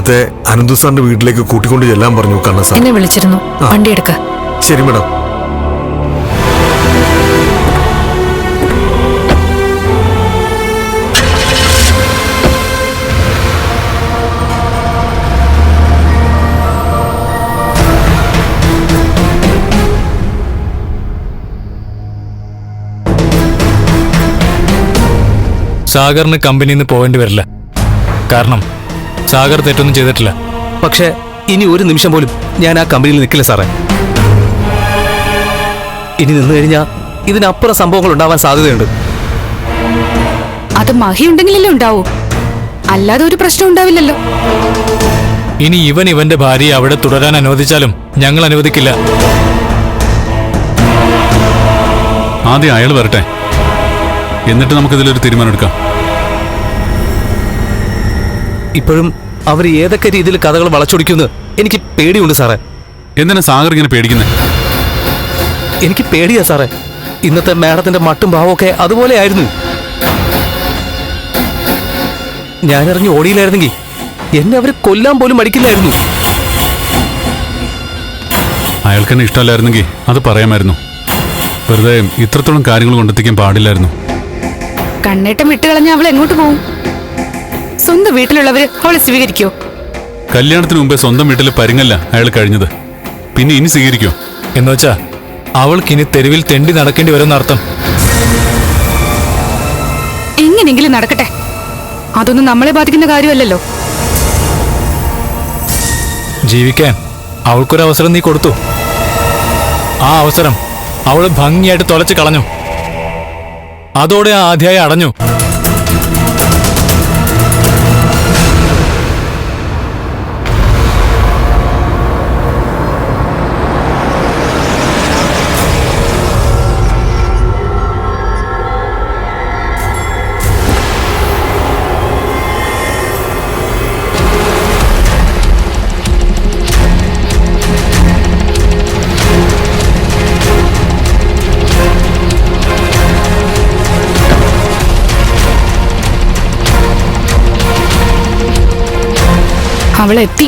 നേരത്തെ അനന്തു സാറിന്റെ വീട്ടിലേക്ക് കൂട്ടിക്കൊണ്ട് ചെല്ലാൻ പറഞ്ഞു കണ്ണ സാർ. എന്നെ വിളിച്ചിരുന്നു. വണ്ടി എടുക്ക. ശരി മാഡം. സാഗറിന് കമ്പനിയിൽ നിന്ന് പോകേണ്ടി വരില്ല. കാരണം സാഗർ തെറ്റൊന്നും ചെയ്തിട്ടില്ല. പക്ഷേ ഇനി ഒരു നിമിഷം പോലും ഞാൻ ആ കമ്പനിയിൽ നിൽക്കില്ല സാറേ. ഇനി നിന്ന് കഴിഞ്ഞാൽ ഇതിനപ്പുറം സംഭവങ്ങൾ ഉണ്ടാവാൻ സാധ്യതയുണ്ട്. അത് മഹി ഉണ്ടെങ്കിലല്ലേ ഉണ്ടാവൂ, അല്ലാതെ ഒരു പ്രശ്നം ഉണ്ടാവില്ലല്ലോ. ഇനി ഇവന്റെ ഭാര്യയെ അവിടെ തുടരാൻ അനുവദിച്ചാലും ഞങ്ങൾ അനുവദിക്കില്ല. ആദ്യം അയാൾ വരട്ടെ, എന്നിട്ട് നമുക്കിതിലൊരു തീരുമാനം എടുക്കാം. ഇപ്പോഴും അവർ ഏതൊക്കെ രീതിയിൽ കഥകൾ വളച്ചൊടിക്കുമെന്ന് എനിക്ക് പേടിയുണ്ട് സാറേ. എന്തിനാ സാഗർ ഇങ്ങനെ പേടിക്കുന്നത്? എനിക്ക് പേടിയാ സാറേ. ഇന്നത്തെ മാഡത്തിന്റെ മട്ടും ഭാവമൊക്കെ അതുപോലെ ആയിരുന്നു. ഞാനിറങ്ങി ഓടിയില്ലായിരുന്നെങ്കിൽ എന്നെ അവര് കൊല്ലാൻ പോലും മടിക്കില്ലായിരുന്നു. അയാൾക്കെന്നെ ഇഷ്ടമല്ലായിരുന്നെങ്കിൽ അത് പറയാമായിരുന്നു. വെറുതെ ഇത്രത്തോളം കാര്യങ്ങൾ കൊണ്ടെത്തിക്കാൻ പാടില്ലായിരുന്നു. കണ്ണേട്ടം വിട്ടുകളഞ്ഞ അവൾ എങ്ങോട്ട് പോകും? സ്വന്തം വീട്ടിലുള്ളവര് അവളെ സ്വീകരിക്കോ? കല്യാണത്തിന് മുമ്പേ സ്വന്തം വീട്ടിലെ പരിങ്ങല്ല അയാൾ കഴിഞ്ഞത്, പിന്നെ ഇനി സ്വീകരിക്കോ? എന്നുവെച്ചാ അവൾക്കിനി തെരുവിൽ തെണ്ടി നടക്കേണ്ടി വരുമെന്ന അർത്ഥം. എങ്ങനെങ്കിലും നടക്കട്ടെ, അതൊന്നും നമ്മളെ ബാധിക്കുന്ന കാര്യമല്ലല്ലോ. ജീവിക്കാൻ അവൾക്കൊരവസരം നീ കൊടുത്തു. ആ അവസരം അവള് ഭംഗിയായിട്ട് തൊലച്ച് കളഞ്ഞു. അതോടെ ആ അധ്യായം അടഞ്ഞു. അവളെത്തി.